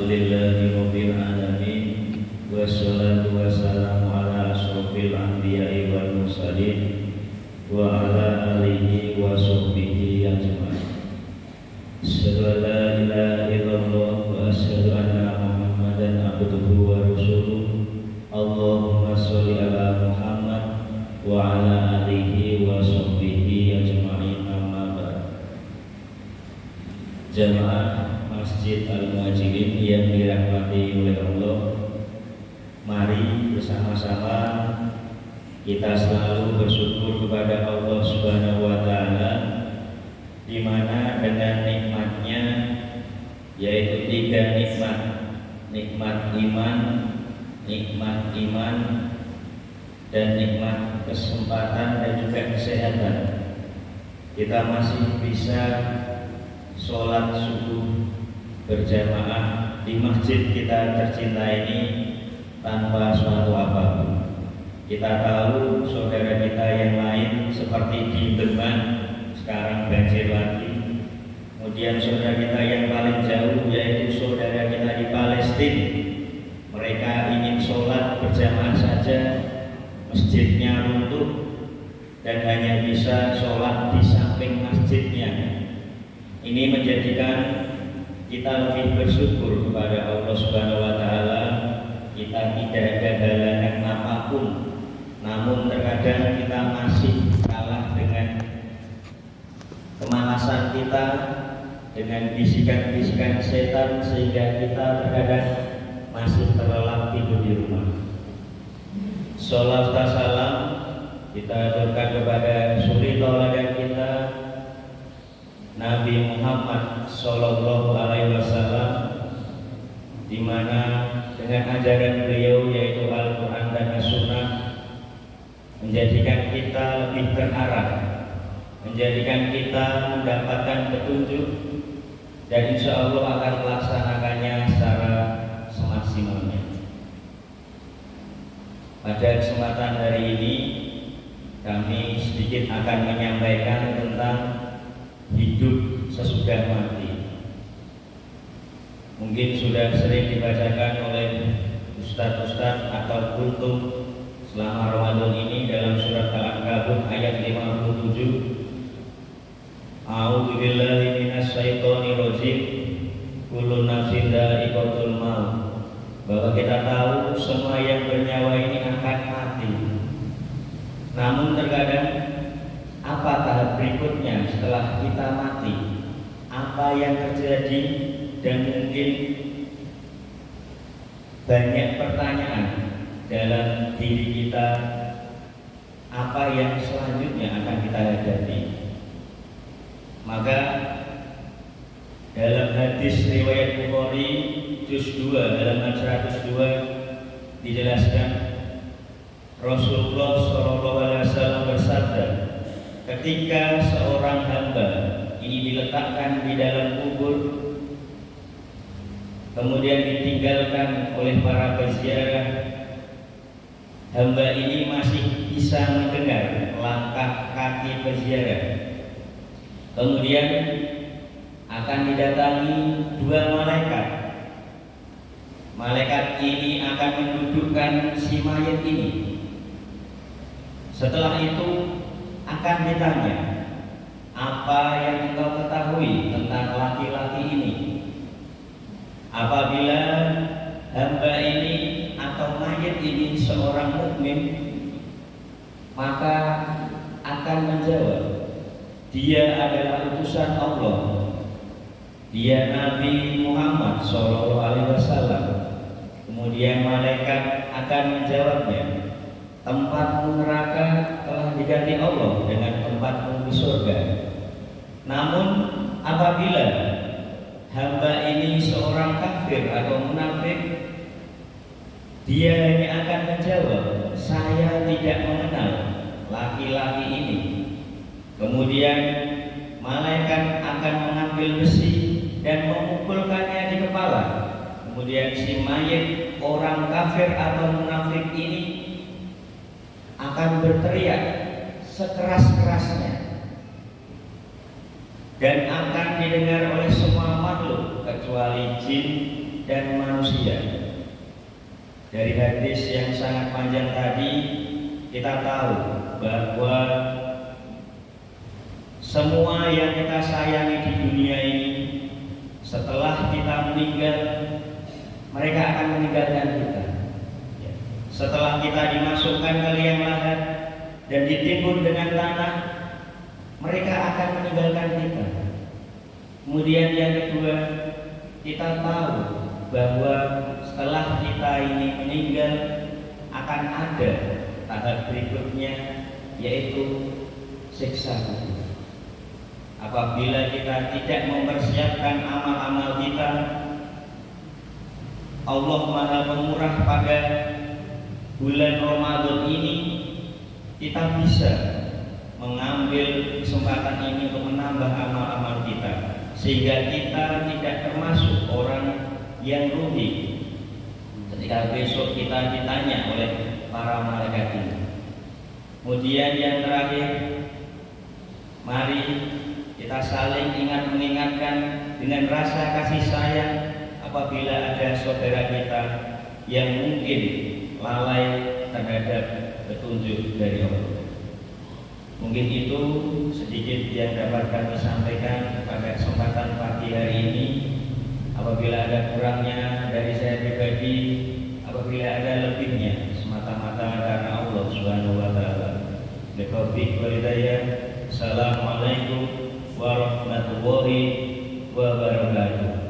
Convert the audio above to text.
Alhamdulillahi Rabbil Alamin. Wassalatu wassalamu ala asrofil anbiya'i wal mursalin wa ala alihi wa sahbihi ajma'in. Asyhadu an la ilaha illallah wa asyhadu anna Muhammadan abduhu wa rasuluh. Allahumma sholli ala Muhammad wa ala alihi wa sahbihi ajma'in. Amma ba'd. Jamaah Masjid Al-Muhajirin yang dirahmati oleh Allah, mari bersama-sama kita selalu bersyukur kepada Allah Subhanahu wa taala, di mana dengan nikmatnya, yaitu 3 nikmat: nikmat iman, dan nikmat kesempatan dan juga kesehatan, kita masih bisa sholat subuh berjamaah di masjid kita tercinta ini tanpa suatu apapun. Kita tahu saudara kita yang lain seperti di Demak sekarang banjir lagi. Kemudian saudara kita yang paling jauh yaitu saudara kita di Palestina, mereka ingin sholat berjamaah saja, masjidnya runtuh dan hanya bisa sholat di samping masjidnya. Ini menjadikan kita lebih bersyukur kepada Allah Subhanahu wa taala. Kita tidak ada halangan apapun, namun terkadang kita masih kalah dengan kemalasan kita, dengan bisikan-bisikan setan, sehingga kita terkadang masih terlelap tidur di rumah. Sholawat salam kita aturkan kepada suri tauladan kita Nabi Muhammad Sallallahu Alaihi Wasallam, di mana dengan ajaran beliau yaitu Al-Quran dan As-Sunnah menjadikan kita lebih terarah, menjadikan kita mendapatkan petunjuk, dan insya Allah akan melaksanakannya secara semaksimalnya. Pada kesempatan hari ini kami sedikit akan menyampaikan tentang hidup sesudah mati. Mungkin sudah sering dibacakan oleh ustadz-ustadz atau kultum selama Ramadan ini dalam surat Al-Ankabut ayat 57. A'udzu billahi minasy syaithanir rajim. Kullu nafsin dha'iqatul maut. Bahwa kita tahu semua yang bernyawa ini akan mati. Namun terkadang apa tahap berikutnya setelah kita mati? Apa yang terjadi? Dan mungkin banyak pertanyaan dalam diri kita, apa yang selanjutnya akan kita hadapi. Maka dalam hadis riwayat Bukhari juz 2 halaman 102 dijelaskan Rasulullah SAW bersabda, ketika seorang hamba ini diletakkan di dalam kubur, kemudian ditinggalkan oleh para peziarah, hamba ini masih bisa mendengar langkah kaki peziarah. Kemudian akan didatangi 2 malaikat. Malaikat ini akan mendudukkan si mayat ini. Setelah itu akan ditanya, apa yang engkau ketahui tentang laki-laki ini? Apabila hamba ini atau mayat ini seorang mukmin, maka akan menjawab, dia adalah utusan Allah, dia Nabi Muhammad SAW. Kemudian malaikat akan menjawabnya, tempatmu neraka telah diganti Allah dengan tempatmu di surga. Namun apabila hamba ini seorang kafir atau munafik, dia hanya akan menjawab, saya tidak mengenal laki-laki ini. Kemudian malaikat akan mengambil besi dan memukulkannya di kepala. Kemudian si mayit orang kafir atau munafik ini akan berteriak sekeras-kerasnya dan akan didengar oleh semua makhluk kecuali jin dan manusia. Dari hadis yang sangat panjang tadi kita tahu bahwa semua yang kita sayangi di dunia ini setelah kita meninggal, mereka akan meninggalkan kita. Setelah kita dimasukkan ke liang lahat dan ditimbun dengan tanah, mereka akan meninggalkan kita. Kemudian yang kedua, kita tahu bahwa setelah kita ini meninggal akan ada tahap berikutnya, yaitu siksa kubur. Apabila kita tidak mempersiapkan amal-amal kita, Allah Maha Pemurah pada bulan Ramadan ini, kita bisa mengambil kesempatan ini untuk menambah amal-amal kita, sehingga kita tidak termasuk orang yang rugi ketika besok kita ditanya oleh para malaikat ini. Kemudian yang terakhir, mari kita saling ingat mengingatkan dengan rasa kasih sayang apabila ada saudara kita yang mungkin lalai terhadap petunjuk dari Allah. Mungkin itu sedikit yang dapat kami sampaikan pada kesempatan pagi hari ini. Apabila ada kurangnya dari saya pribadi, apabila ada lebihnya, semata-mata karena Allah Subhanahu wa taala. Biqaulihi wal hidayah. Assalamualaikum warahmatullahi wabarakatuh.